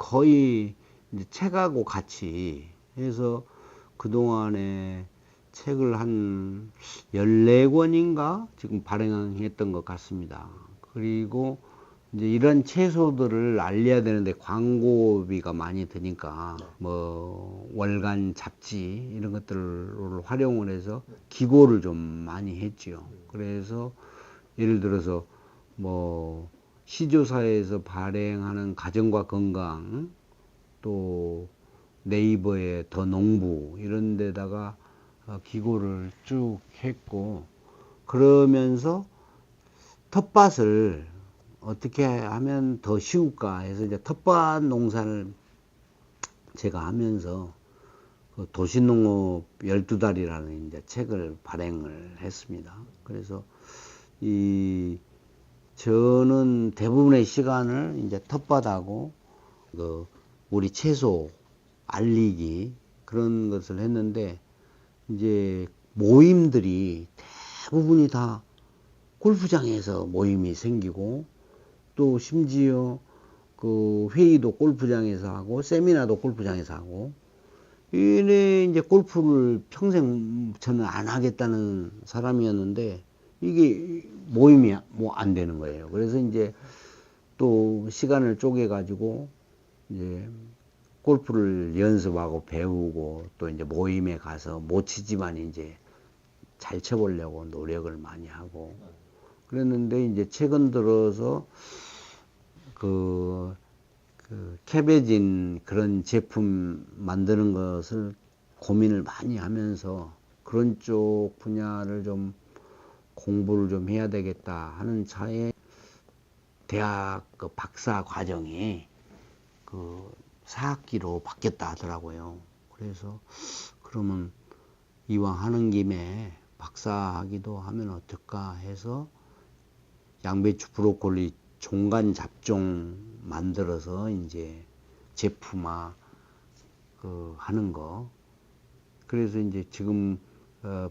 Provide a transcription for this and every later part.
거의 이제 책하고 같이 해서 그동안에 책을 한 14권인가 지금 발행했던 것 같습니다. 그리고 이제 이런 채소들을 알려야 되는데 광고비가 많이 드니까 뭐 월간 잡지 이런 것들을 활용을 해서 기고를 좀 많이 했지요. 그래서 예를 들어서 뭐 시조사에서 발행하는 가정과 건강, 또 네이버의 더 농부 이런 데다가 기고를 쭉 했고, 그러면서 텃밭을 어떻게 하면 더 쉬울까 해서 이제 텃밭 농사를 제가 하면서 그 도시농업 12달이라는 이제 책을 발행을 했습니다. 그래서 저는 대부분의 시간을 이제 텃밭하고 그 우리 채소 알리기 그런 것을 했는데, 이제 모임들이 대부분이 다 골프장에서 모임이 생기고, 또 심지어 그 회의도 골프장에서 하고 세미나도 골프장에서 하고, 이래 이제 골프를 평생 저는 안 하겠다는 사람이었는데 이게 모임이 뭐 안 되는 거예요. 그래서 이제 또 시간을 쪼개 가지고 이제 골프를 연습하고 배우고, 또 이제 모임에 가서 못 치지만 이제 잘 쳐보려고 노력을 많이 하고 그랬는데, 이제 최근 들어서 그 캐베진 그런 제품 만드는 것을 고민을 많이 하면서 그런 쪽 분야를 좀 공부를 좀 해야 되겠다 하는 차에 대학 그 박사 과정이 그 4학기로 바뀌었다 하더라고요. 그래서 그러면 이왕 하는 김에 박사 학위도 하면 어떨까 해서 양배추 브로콜리 종간 잡종 만들어서 이제 제품화 그 하는 거. 그래서 이제 지금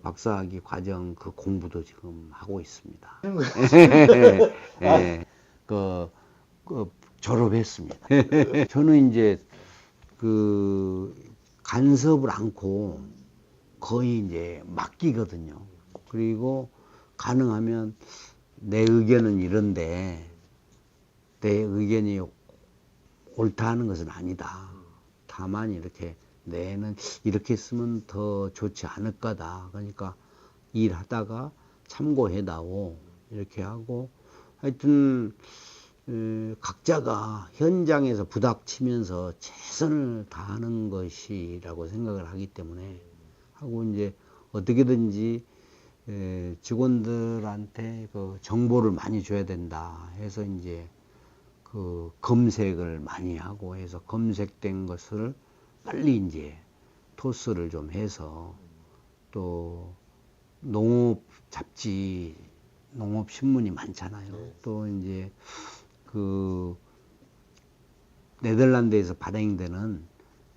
박사학위 과정 그 공부도 지금 하고 있습니다. 예, 그 졸업했습니다. 저는 이제 그 간섭을 않고 거의 이제 맡기거든요. 그리고 가능하면 내 의견은 이런데 내 의견이 옳다 하는 것은 아니다. 다만 이렇게 내는 이렇게 쓰면 더 좋지 않을 거다. 그러니까 일하다가 참고해다오 이렇게 하고, 하여튼 각자가 현장에서 부닥치면서 최선을 다하는 것이라고 생각을 하기 때문에 하고, 이제 어떻게든지 직원들한테 그 정보를 많이 줘야 된다 해서 이제 그 검색을 많이 하고 해서 검색된 것을 빨리 이제 토스를 좀 해서, 또 농업 잡지, 농업 신문이 많잖아요. 또 이제 그 네덜란드에서 발행되는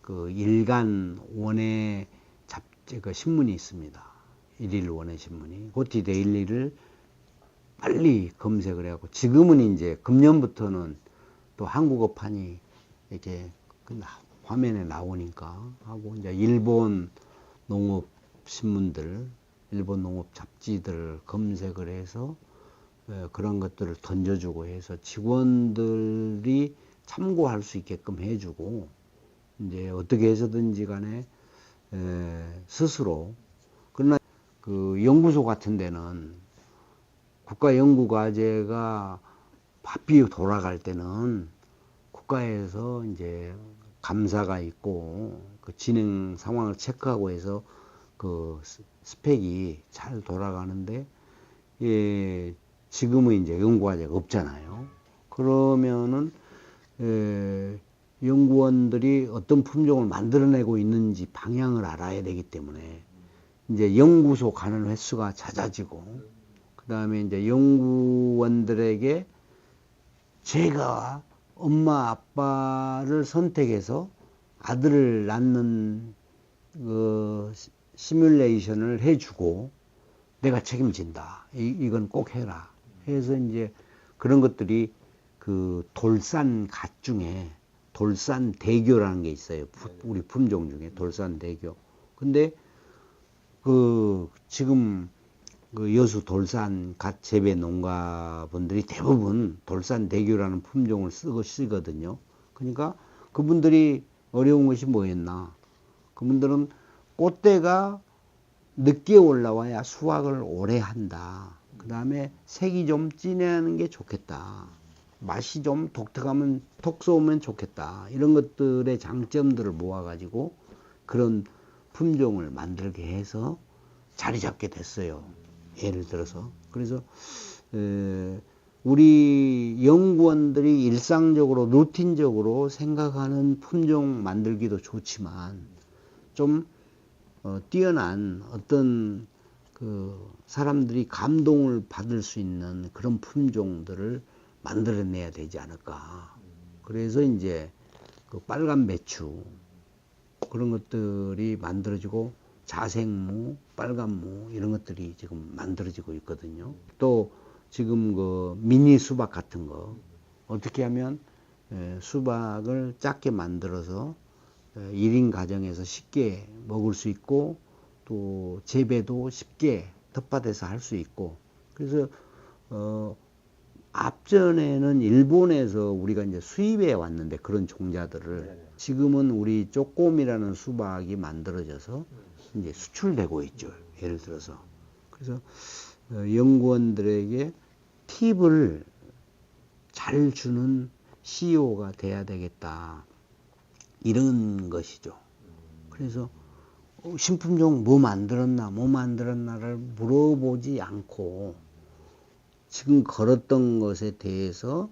그 일간 원의 잡지 그 신문이 있습니다. 일일 원의 신문이 고티 데일리를 빨리 검색을 해갖고, 지금은 이제 금년부터는 또 한국어판이 이렇게 화면에 나오니까 하고, 이제 일본 농업 신문들, 일본 농업 잡지들 검색을 해서 그런 것들을 던져주고 해서 직원들이 참고할 수 있게끔 해주고, 이제 어떻게 해서든지 간에 스스로. 그러나 그 연구소 같은 데는 국가연구과제가 바삐 돌아갈 때는 국가에서 이제 감사가 있고 그 진행 상황을 체크하고 해서 그 스펙이 잘 돌아가는데, 지금은 이제 연구과제가 없잖아요. 그러면은 연구원들이 어떤 품종을 만들어내고 있는지 방향을 알아야 되기 때문에 이제 연구소 가는 횟수가 잦아지고, 그 다음에 이제 연구원들에게 제가 엄마 아빠를 선택해서 아들을 낳는 그 시뮬레이션을 해주고 내가 책임진다. 이건 꼭 해라. 해서 이제 그런 것들이 그 돌산 갓 중에 돌산대교라는 게 있어요. 우리 품종 중에 돌산대교. 근데 지금 여수 돌산 갓 재배 농가분들이 대부분 돌산대교라는 품종을 쓰거든요. 그러니까 그분들이 어려운 것이 뭐였나? 그분들은 꽃대가 늦게 올라와야 수확을 오래 한다. 그 다음에 색이 좀 진하는 게 좋겠다. 맛이 좀 독특하면, 톡 쏘면 좋겠다. 이런 것들의 장점들을 모아가지고 그런 품종을 만들게 해서 자리 잡게 됐어요. 예를 들어서. 그래서, 우리 연구원들이 일상적으로, 루틴적으로 생각하는 품종 만들기도 좋지만, 좀, 뛰어난 어떤 사람들이 감동을 받을 수 있는 그런 품종들을 만들어내야 되지 않을까. 그래서 이제 빨간 배추, 그런 것들이 만들어지고, 자생무, 빨간무, 이런 것들이 지금 만들어지고 있거든요. 또 지금 미니 수박 같은 거, 어떻게 하면 수박을 작게 만들어서 1인 가정에서 쉽게 먹을 수 있고, 또 재배도 쉽게 텃밭에서 할 수 있고. 그래서 앞전에는 일본에서 우리가 이제 수입해 왔는데, 그런 종자들을 지금은 우리 쪼꼬미라는 수박이 만들어져서 이제 수출되고 있죠. 예를 들어서. 그래서 연구원들에게 팁을 잘 주는 CEO가 돼야 되겠다. 이런 것이죠. 그래서 신품종 뭐 만들었나를 물어보지 않고, 지금 걸었던 것에 대해서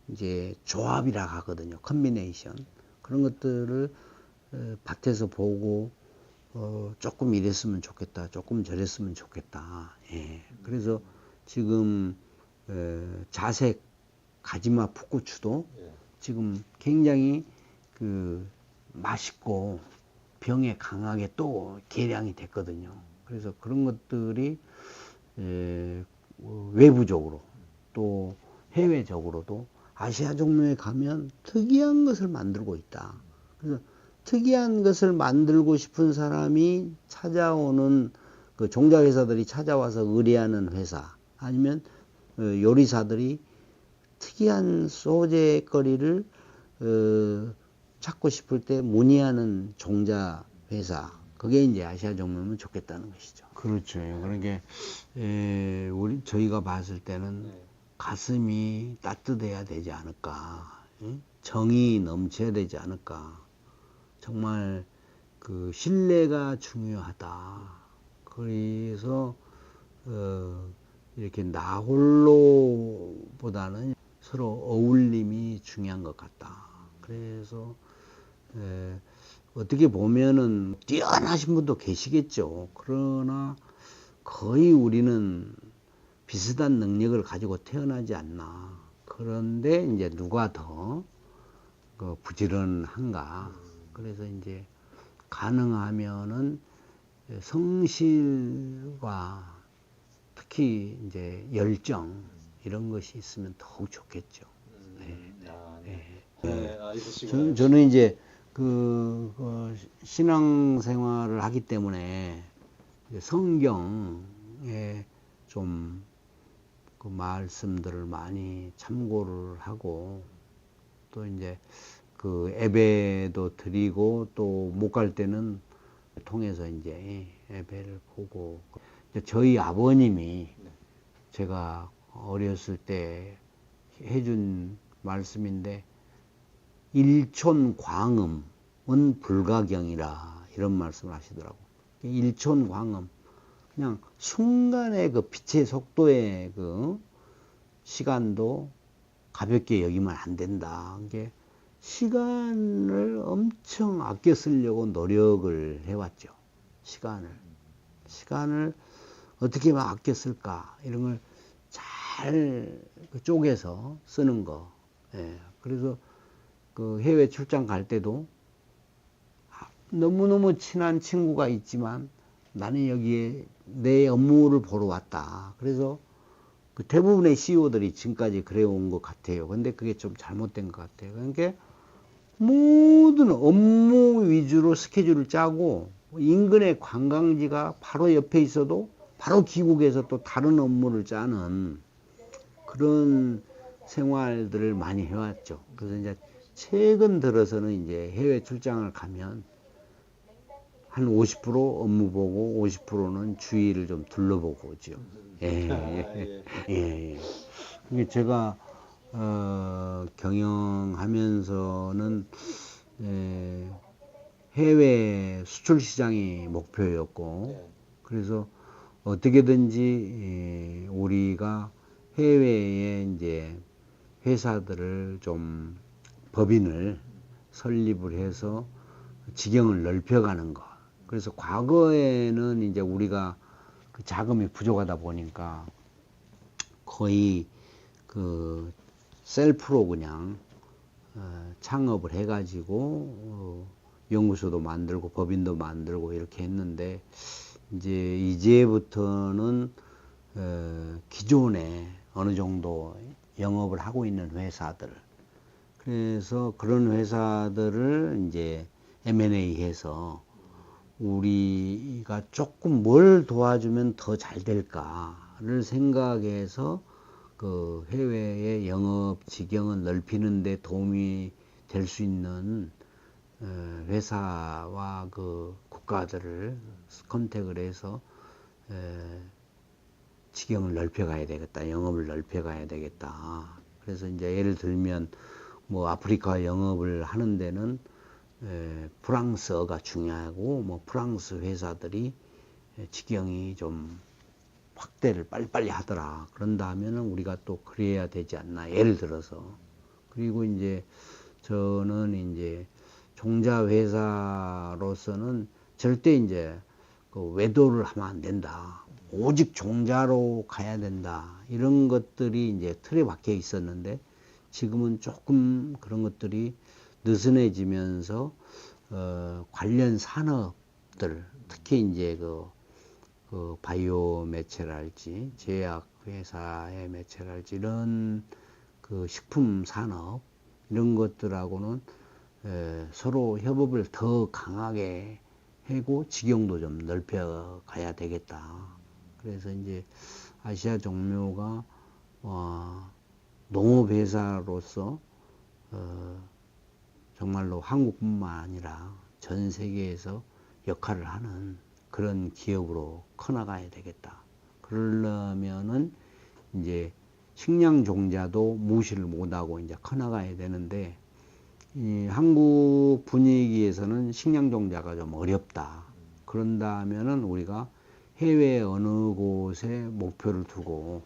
이제 조합이라 하거든요. 컨비네이션. 그런 것들을 밭에서 보고, 조금 이랬으면 좋겠다, 조금 저랬으면 좋겠다. 예. 그래서 지금 자색 가지마 풋고추도 지금 굉장히 맛있고 병에 강하게 또 개량이 됐거든요. 그래서 그런 것들이 외부적으로 또 해외적으로도 아시아 종묘에 가면 특이한 것을 만들고 있다. 그래서 특이한 것을 만들고 싶은 사람이 찾아오는 종자회사들이 찾아와서 의뢰하는 회사, 아니면 요리사들이 특이한 소재거리를 찾고 싶을 때 문의하는 종자회사, 그게 이제 아시아 종묘면 좋겠다는 것이죠. 그렇죠. 그러니까 저희가 봤을 때는 가슴이 따뜻해야 되지 않을까, 정이 넘쳐야 되지 않을까. 정말 신뢰가 중요하다. 그래서 이렇게 나 홀로보다는 서로 어울림이 중요한 것 같다. 그래서 어떻게 보면은 뛰어나신 분도 계시겠죠. 그러나 거의 우리는 비슷한 능력을 가지고 태어나지 않나. 그런데 이제 누가 더 부지런한가. 그래서 이제 가능하면은 성실과 특히 이제 열정, 이런 것이 있으면 더욱 좋겠죠. 저는 이제 신앙생활을 하기 때문에 성경에 좀 말씀들을 많이 참고를 하고, 또 이제 예배도 드리고, 또 못 갈 때는 통해서 이제 예배를 보고. 저희 아버님이 제가 어렸을 때 해준 말씀인데, 일촌광음은 불가경이라, 이런 말씀을 하시더라고. 일촌광음, 그냥 순간의 빛의 속도의 시간도 가볍게 여기면 안 된다. 이게 시간을 엄청 아껴 쓰려고 노력을 해왔죠. 시간을 어떻게 아껴 쓸까, 이런 걸 잘 쪼개서 쓰는 거. 그래서 해외 출장 갈 때도 너무너무 친한 친구가 있지만 나는 여기에 내 업무를 보러 왔다. 그래서 대부분의 CEO들이 지금까지 그래 온 것 같아요. 근데 그게 좀 잘못된 것 같아요. 그러니까 모든 업무 위주로 스케줄을 짜고 인근의 관광지가 바로 옆에 있어도 바로 귀국해서 또 다른 업무를 짜는 그런 생활들을 많이 해왔죠. 그래서 이제 최근 들어서는 이제 해외 출장을 가면 한 50% 업무 보고 50%는 주위를 좀 둘러보고 오죠. 예, 예, 예. 이게 제가 경영하면서는 해외 수출 시장이 목표였고, 그래서 어떻게든지 우리가 해외에 이제 회사들을 좀 법인을 설립을 해서 지경을 넓혀가는 것. 그래서 과거에는 이제 우리가 그 자금이 부족하다 보니까 거의 그 셀프로 그냥 창업을 해가지고 연구소도 만들고 법인도 만들고 이렇게 했는데 이제부터는 기존에 어느 정도 영업을 하고 있는 회사들, 그래서 그런 회사들을 이제 M&A 해서 우리가 조금 뭘 도와주면 더 잘 될까를 생각해서 그 해외의 영업 지경을 넓히는 데 도움이 될 수 있는 회사와 그 국가들을 컨택을 해서 지경을 넓혀가야 되겠다, 영업을 넓혀가야 되겠다. 그래서 이제 예를 들면 뭐 아프리카 영업을 하는 데는 프랑스어가 중요하고 뭐 프랑스 회사들이 지경이 좀 확대를 빨리빨리 하더라. 그런다 하면은 우리가 또 그래야 되지 않나. 예를 들어서. 그리고 이제 저는 이제 종자 회사로서는 절대 이제 그 외도를 하면 안 된다. 오직 종자로 가야 된다. 이런 것들이 이제 틀에 박혀 있었는데 지금은 조금 그런 것들이 느슨해지면서 관련 산업들, 특히 이제 그 바이오 매체랄지 제약 회사의 매체랄지 이런 그 식품 산업 이런 것들하고는 서로 협업을 더 강하게 하고 지경도 좀 넓혀 가야 되겠다. 그래서 이제 아시아 종묘가 농업회사로서 정말로 한국뿐만 아니라 전 세계에서 역할을 하는 그런 기업으로 커나가야 되겠다. 그러려면은 이제 식량 종자도 무시를 못하고 이제 커나가야 되는데 이 한국 분위기에서는 식량 종자가 좀 어렵다. 그런다면은 우리가 해외 어느 곳에 목표를 두고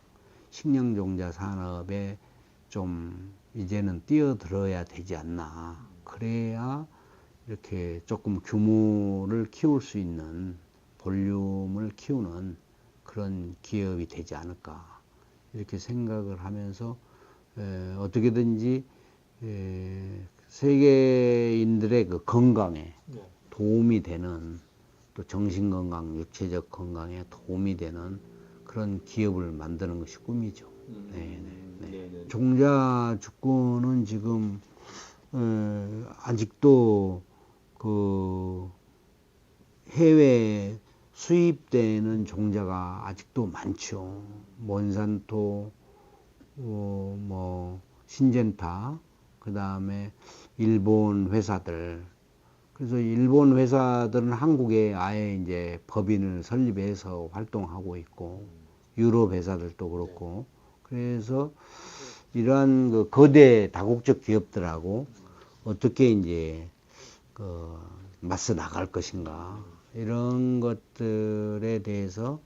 식량 종자 산업에 좀 이제는 뛰어들어야 되지 않나. 그래야 이렇게 조금 규모를 키울 수 있는 볼륨을 키우는 그런 기업이 되지 않을까 이렇게 생각을 하면서 어떻게든지 세계인들의 그 건강에 도움이 되는 또 정신건강, 육체적 건강에 도움이 되는 그런 기업을 만드는 것이 꿈이죠. 네네. 종자 주권은 지금 아직도 그 해외 수입되는 종자가 아직도 많죠. 몬산토, 뭐 신젠타, 그 다음에 일본 회사들. 그래서 일본 회사들은 한국에 아예 이제 법인을 설립해서 활동하고 있고, 유럽 회사들도 그렇고, 그래서 이러한 그 거대 다국적 기업들하고 어떻게 이제 그 맞서 나갈 것인가 이런 것들에 대해서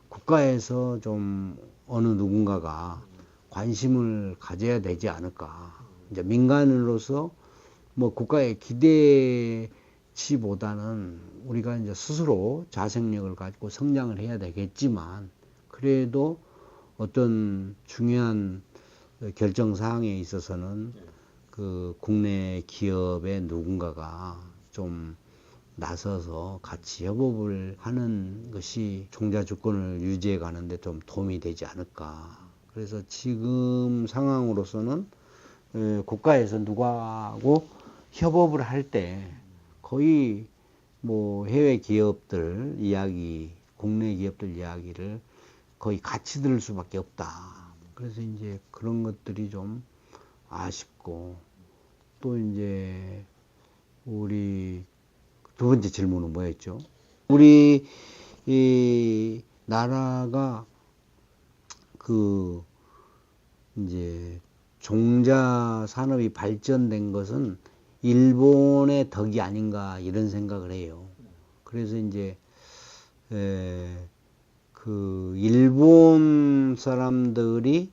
국가에서 좀 어느 누군가가 관심을 가져야 되지 않을까. 이제 민간으로서 뭐 국가의 기대치보다는 우리가 이제 스스로 자생력을 가지고 성장을 해야 되겠지만 그래도 어떤 중요한 결정 사항에 있어서는 그 국내 기업의 누군가가 좀 나서서 같이 협업을 하는 것이 종자 주권을 유지해 가는데 좀 도움이 되지 않을까. 그래서 지금 상황으로서는 국가에서 누구하고 협업을 할 때 거의 뭐 해외 기업들 이야기, 국내 기업들 이야기를 거의 같이 들을 수밖에 없다. 그래서 이제 그런 것들이 좀 아쉽고, 또 이제 우리 두 번째 질문은 뭐였죠? 우리 이 나라가 그 이제 종자 산업이 발전된 것은 일본의 덕이 아닌가 이런 생각을 해요. 그래서 이제 그 일본 사람들이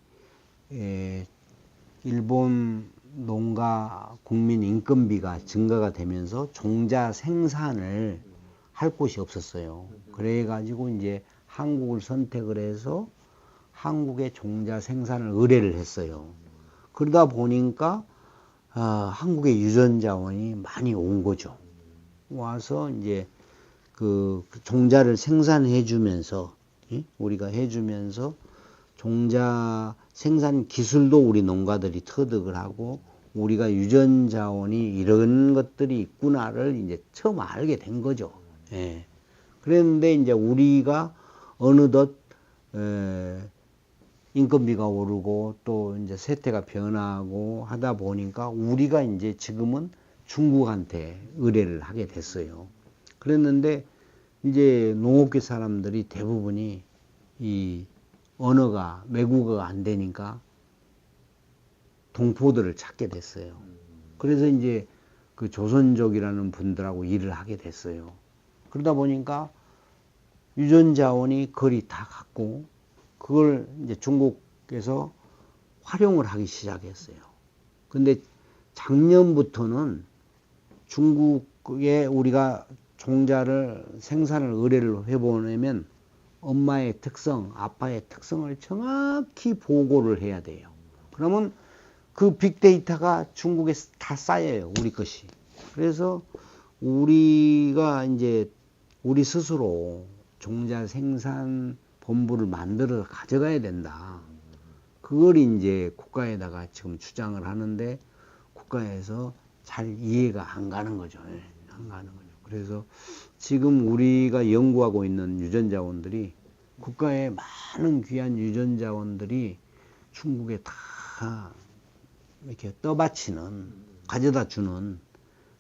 일본 농가 국민 인건비가 증가가 되면서 종자 생산을 할 곳이 없었어요. 그래 가지고 이제 한국을 선택을 해서 한국의 종자 생산을 의뢰를 했어요. 그러다 보니까 한국의 유전자원이 많이 온 거죠. 와서 이제 그 종자를 생산해 주면서, 우리가 해주면서 종자 생산 기술도 우리 농가들이 터득을 하고, 우리가 유전자원이 이런 것들이 있구나를 이제 처음 알게 된 거죠. 예. 그랬는데 이제 우리가 어느덧 인건비가 오르고 또 이제 세태가 변하고 하다 보니까 우리가 이제 지금은 중국한테 의뢰를 하게 됐어요. 그랬는데 이제 농업계 사람들이 대부분이 이 언어가 외국어가 안 되니까 동포들을 찾게 됐어요. 그래서 이제 그 조선족이라는 분들하고 일을 하게 됐어요. 그러다 보니까 유전자원이 거의 다 갖고 그걸 이제 중국에서 활용을 하기 시작했어요. 근데 작년부터는 중국에 우리가 종자를 생산을 의뢰를 해보내면 엄마의 특성, 아빠의 특성을 정확히 보고를 해야 돼요. 그러면 그 빅데이터가 중국에 다 쌓여요, 우리 것이. 그래서 우리가 이제 우리 스스로 종자 생산 본부를 만들어 가져가야 된다. 그걸 이제 국가에다가 지금 주장을 하는데 국가에서 잘 이해가 안 가는 거죠. 안 가는 거죠. 그래서 지금 우리가 연구하고 있는 유전자원들이 국가의 많은 귀한 유전자원들이 중국에 다 이렇게 떠받치는, 가져다 주는,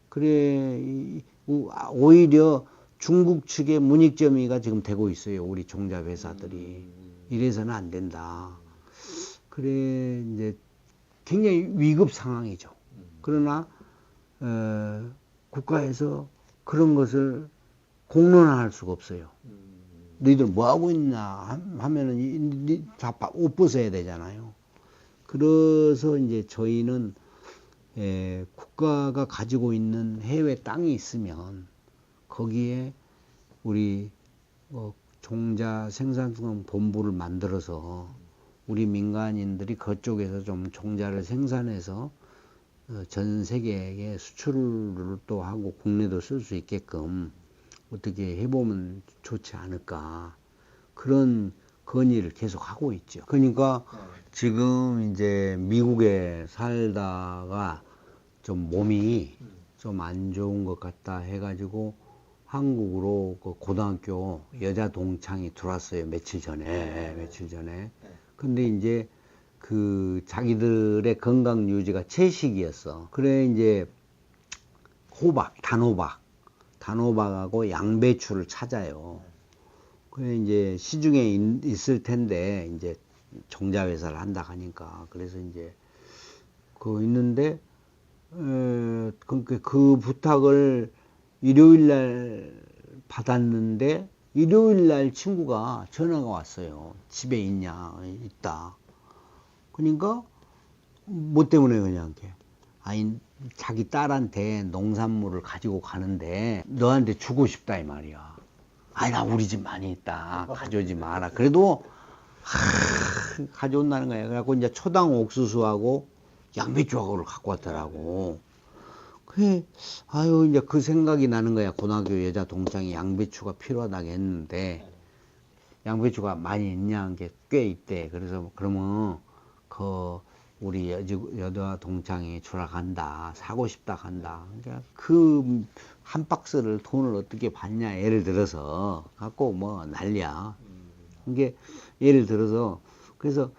그래, 오히려 중국 측의 문익점이가 지금 되고 있어요. 우리 종자 회사들이. 이래서는 안 된다. 그래, 이제 굉장히 위급 상황이죠. 그러나, 국가에서 그런 것을 공론화할 수가 없어요. 너희들 뭐 하고 있냐 하면은 다 옷 벗어야 되잖아요. 그래서 이제 저희는 국가가 가지고 있는 해외 땅이 있으면 거기에 우리 종자 생산성 본부를 만들어서 우리 민간인들이 그쪽에서 좀 종자를 생산해서 전 세계에 수출을 또 하고 국내도 쓸 수 있게끔 어떻게 해보면 좋지 않을까, 그런 건의를 계속 하고 있죠. 그러니까 지금 이제 미국에 살다가 좀 몸이 좀 안 좋은 것 같다 해가지고 한국으로 그 고등학교 여자 동창이 들어왔어요. 며칠 전에. 근데 이제 그 자기들의 건강 유지가 채식이었어. 그래 이제 단호박하고 양배추를 찾아요. 그래 이제 시중에 있을 텐데 이제 종자 회사를 한다 하니까, 그래서 이제 그 있는데 그 부탁을 일요일 날 받았는데 일요일 날 친구가 전화가 왔어요. 집에 있다. 그러니까 뭐 때문에 그냥 아니 자기 딸한테 농산물을 가지고 가는데 너한테 주고 싶다 이 말이야. 아니 나 우리 집 많이 있다. 가져오지 마라. 그래도 가져온다는 거야. 그래갖고 이제 초당 옥수수하고 양배추하고를 갖고 왔더라고. 그래, 아유, 이제 그 생각이 나는 거야. 고등학교 여자 동창이 양배추가 필요하다고 했는데, 양배추가 많이 있냐? 게 꽤 있대. 그래서, 그러면, 우리 여자 동창이 추락한다, 사고 싶다 한다. 그러니까 그 한 박스를 돈을 어떻게 받냐, 예를 들어서 갖고 뭐 난리야. 이게 예를 들어서 그래서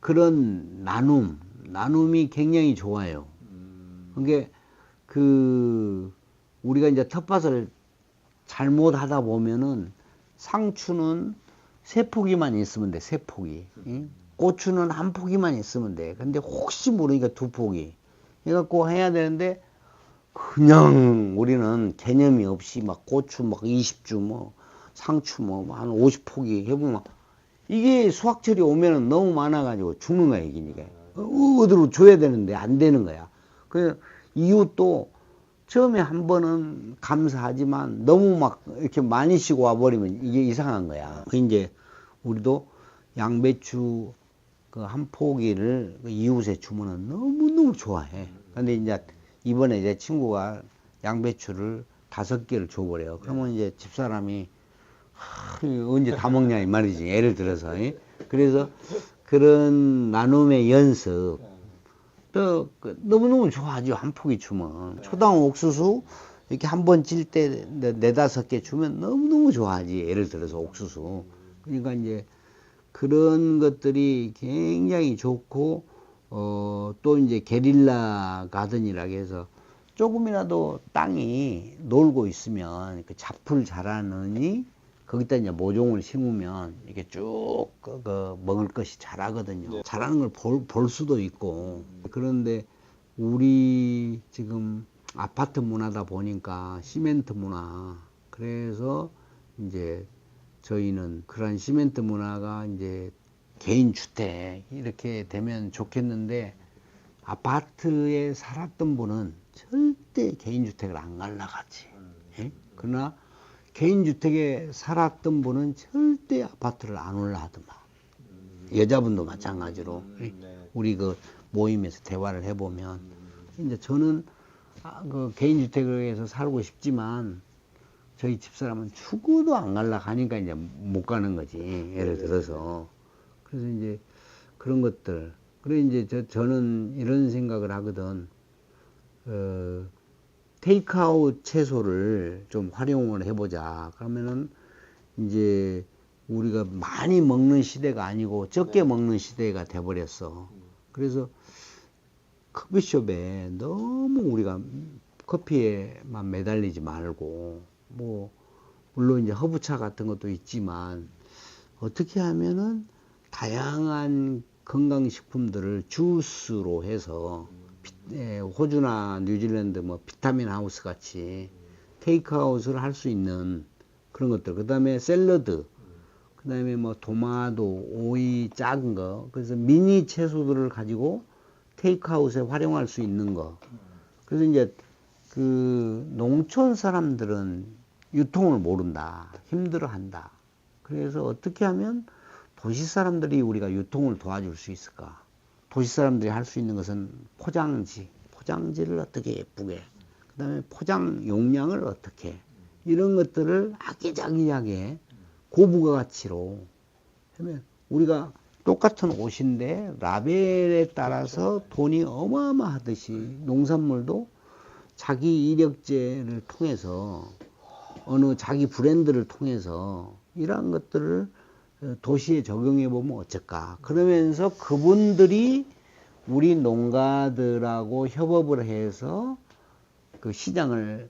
그런 나눔이 굉장히 좋아요. 그게 그 우리가 이제 텃밭을 잘못하다 보면은 상추는 3포기만 있으면 돼, 3포기. 응? 고추는 1포기만 있으면 돼. 근데 혹시 모르니까 2포기. 해갖고 해야 되는데, 그냥 우리는 개념이 없이 막 고추 막 20주, 뭐, 상추 뭐, 한 50포기 해보면, 이게 수확철이 오면은 너무 많아가지고 죽는 거야, 이기니까. 어디로 줘야 되는데 안 되는 거야. 그 이웃도 처음에 한 번은 감사하지만 너무 막 이렇게 많이 쉬고 와버리면 이게 이상한 거야. 이제 우리도 양배추 그 한 포기를 이웃에 주면은 너무너무 좋아해. 근데 이제 이번에 이제 친구가 양배추를 5개를 줘버려요. 그러면 이제 집사람이 언제 다 먹냐 이 말이지. 예를 들어서. 그래서 그런 나눔의 연습 또 너무너무 좋아하죠. 한 포기 주면. 초당 옥수수 이렇게 한 번 찔 때 4-5개 주면 너무너무 좋아하지. 예를 들어서 옥수수. 그러니까 이제 그런 것들이 굉장히 좋고 또 이제 게릴라 가든이라고 해서 조금이라도 땅이 놀고 있으면 그 잡풀 자라느니 거기다 이제 모종을 심으면 이렇게 쭉 먹을 것이 자라거든요. 네. 자라는 걸 볼 수도 있고. 그런데 우리 지금 아파트 문화다 보니까 시멘트 문화. 그래서 이제 저희는 그런 시멘트 문화가 이제 개인 주택 이렇게 되면 좋겠는데 아파트에 살았던 분은 절대 개인 주택을 안 갈라가지. 예? 그러나 개인 주택에 살았던 분은 절대 아파트를 안 올라하더만. 여자분도 마찬가지로. 네. 우리 그 모임에서 대화를 해보면 이제 저는 그 개인 주택에서 살고 싶지만 저희 집사람은 죽어도 안 갈라 하니까 이제 못 가는 거지. 예를 들어서. 그래서 이제 그런 것들. 그래 이제 저는 이런 생각을 하거든. 테이크아웃 채소를 좀 활용을 해보자. 그러면은 이제 우리가 많이 먹는 시대가 아니고 적게 먹는 시대가 돼버렸어. 그래서 커피숍에 너무 우리가 커피에만 매달리지 말고 뭐 물론 이제 허브차 같은 것도 있지만 어떻게 하면은 다양한 건강식품들을 주스로 해서 호주나 뉴질랜드 뭐 비타민 하우스 같이 테이크아웃을 할 수 있는 그런 것들. 그 다음에 샐러드, 그 다음에 뭐 도마도, 오이 작은 거. 그래서 미니 채소들을 가지고 테이크아웃에 활용할 수 있는 거. 그래서 이제 그 농촌 사람들은 유통을 모른다. 힘들어 한다. 그래서 어떻게 하면 도시 사람들이 우리가 유통을 도와줄 수 있을까? 도시 사람들이 할 수 있는 것은 포장지를 어떻게 예쁘게, 그 다음에 포장 용량을 어떻게, 이런 것들을 아기자기하게 고부가 가치로 하면 우리가 똑같은 옷인데 라벨에 따라서 돈이 어마어마하듯이 농산물도 자기 이력제를 통해서 어느 자기 브랜드를 통해서 이러한 것들을 도시에 적용해 보면 어쩔까. 그러면서 그분들이 우리 농가들하고 협업을 해서 그 시장을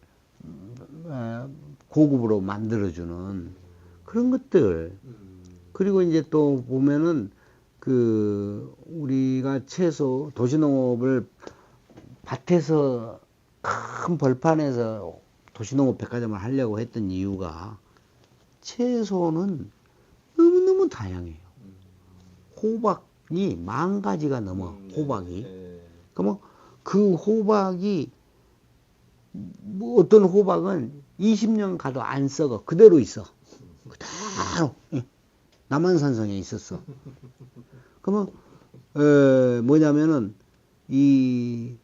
고급으로 만들어주는 그런 것들. 그리고 이제 또 보면은 그 우리가 채소 도시농업을 밭에서 큰 벌판에서 도시농업 백화점을 하려고 했던 이유가 채소는 너무너무 다양해요. 호박이 10,000가지가 넘어. 호박이. 그러면 그 호박이 뭐 어떤 호박은 20년 가도 안 썩어. 그대로 있어. 그대로. 남한산성에 있었어. 그러면 뭐냐면은 이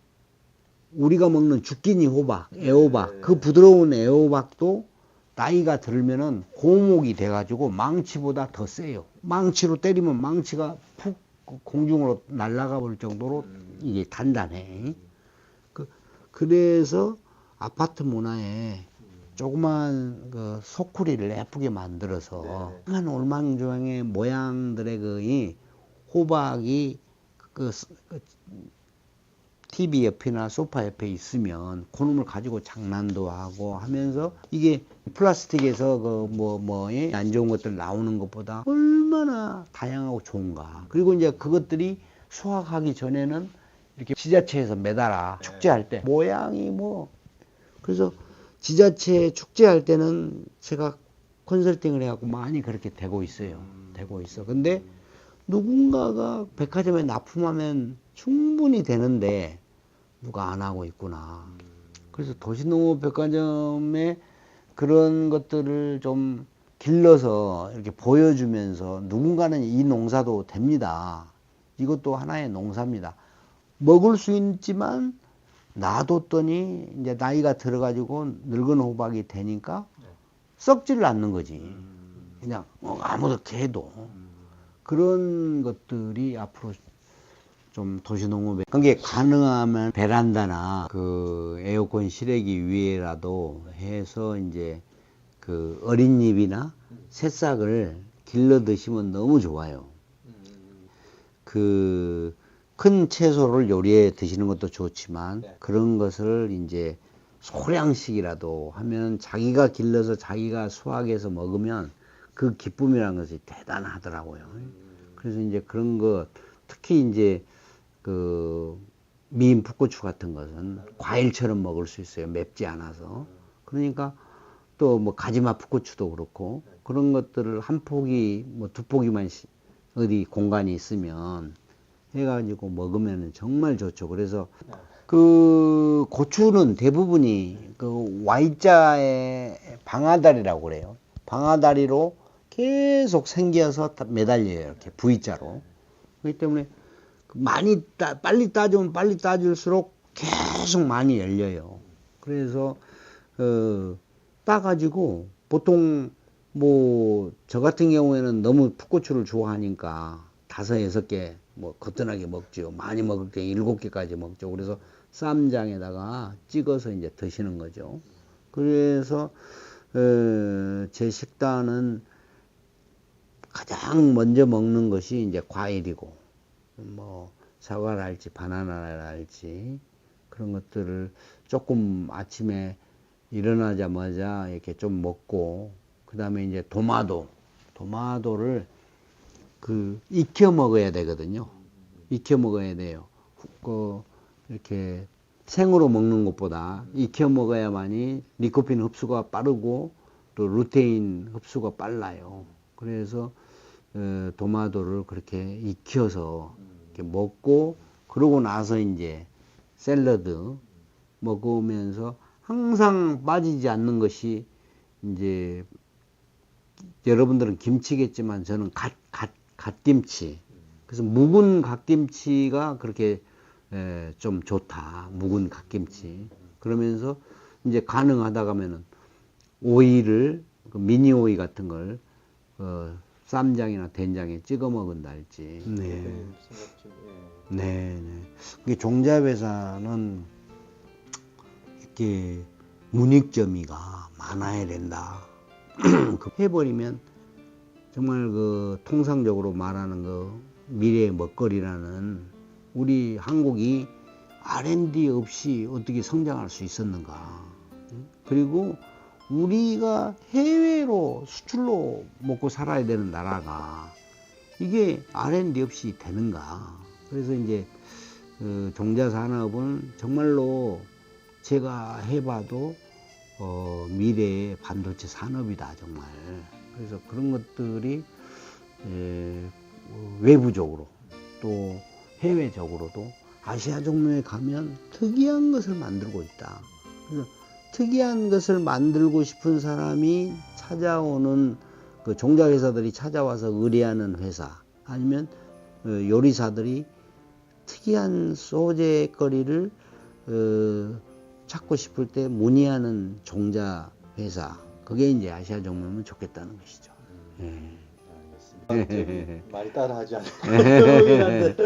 우리가 먹는 주끼니 호박, 애호박, 그 부드러운 애호박도 나이가 들면은 고목이 돼가지고 망치보다 더 세요. 망치로 때리면 망치가 푹 공중으로 날아가 볼 정도로 이게 단단해. 그래서 아파트 문화에 조그만 그 소쿠리를 예쁘게 만들어서 한 올망조항의 모양들의 그 호박이 그 TV 옆이나 소파 옆에 있으면 그놈을 가지고 장난도 하고 하면서 이게 플라스틱에서 안 좋은 것들 나오는 것보다 얼마나 다양하고 좋은가. 그리고 이제 그것들이 수확하기 전에는 이렇게 지자체에서 매달아 축제할 때 모양이 그래서 지자체 축제할 때는 제가 컨설팅을 해갖고 많이 그렇게 되고 있어요. 되고 있어. 근데 누군가가 백화점에 납품하면 충분히 되는데 누가 안 하고 있구나. 그래서 도시농업 백화점에 그런 것들을 좀 길러서 이렇게 보여주면서 누군가는 이 농사도 됩니다. 이것도 하나의 농사입니다. 먹을 수 있지만 놔뒀더니 이제 나이가 들어가지고 늙은 호박이 되니까 썩지를 않는 거지. 그냥 아무렇게 해도. 그런 것들이 앞으로 좀 도시농업에 그게 가능하면 베란다나 그 에어컨 실외기 위에라도 해서 이제 그 어린 잎이나 새싹을 길러 드시면 너무 좋아요. 그 큰 채소를 요리해 드시는 것도 좋지만 그런 것을 이제 소량씩이라도 하면 자기가 길러서 자기가 수확해서 먹으면 그 기쁨이라는 것이 대단하더라고요. 그래서 이제 그런 것 특히 이제 그 미인 풋고추 같은 것은 과일처럼 먹을 수 있어요. 맵지 않아서. 그러니까 또 가지마 풋고추도 그렇고 그런 것들을 한 포기 두 포기만 어디 공간이 있으면 해가지고 먹으면 정말 좋죠. 그래서 그 고추는 대부분이 그 Y자의 방아다리라고 그래요. 방아다리로 계속 생겨서 매달려요. 이렇게 V자로. 그렇기 때문에 빨리 따주면 빨리 따질수록 계속 많이 열려요. 그래서 따가지고 보통 저 같은 경우에는 너무 풋고추를 좋아하니까 5, 6개 거뜬하게 먹죠. 많이 먹을 때 7개까지 먹죠. 그래서 쌈장에다가 찍어서 이제 드시는 거죠. 그래서 제 식단은 가장 먼저 먹는 것이 이제 과일이고 사과랄지 바나나랄지 그런 것들을 조금 아침에 일어나자마자 이렇게 좀 먹고 그 다음에 이제 도마도를 익혀 먹어야 되거든요. 익혀 먹어야 돼요. 이렇게 생으로 먹는 것보다 익혀 먹어야만이 리코핀 흡수가 빠르고 또 루테인 흡수가 빨라요. 그래서 도마도를 그렇게 익혀서 이렇게 먹고 그러고 나서 이제 샐러드 먹으면서 항상 빠지지 않는 것이 이제 여러분들은 김치겠지만 저는 갓김치. 그래서 묵은 갓김치가 그렇게 좀 좋다. 묵은 갓김치. 그러면서 이제 가능하다 가면은 오이를 미니 오이 같은 걸 쌈장이나 된장에 찍어 먹은달지. 네. 네. 이게 종자회사는 이렇게 문익점이가 많아야 된다. 해버리면 정말 통상적으로 말하는 미래의 먹거리라는 우리 한국이 R&D 없이 어떻게 성장할 수 있었는가. 그리고 우리가 해외로 수출로 먹고 살아야 되는 나라가 이게 R&D 없이 되는가. 그래서 이제 종자산업은 정말로 제가 해봐도 미래의 반도체 산업이다 정말. 그래서 그런 것들이 외부적으로 또 해외적으로도 아시아 종묘에 가면 특이한 것을 만들고 있다. 그래서 특이한 것을 만들고 싶은 사람이 찾아오는 종자회사들이 찾아와서 의뢰하는 회사 아니면 요리사들이 특이한 소재거리를 찾고 싶을 때 문의하는 종자회사 그게 이제 아시아 종묘면 좋겠다는 것이죠. 알겠습니다. 많이 따라하지 않아요.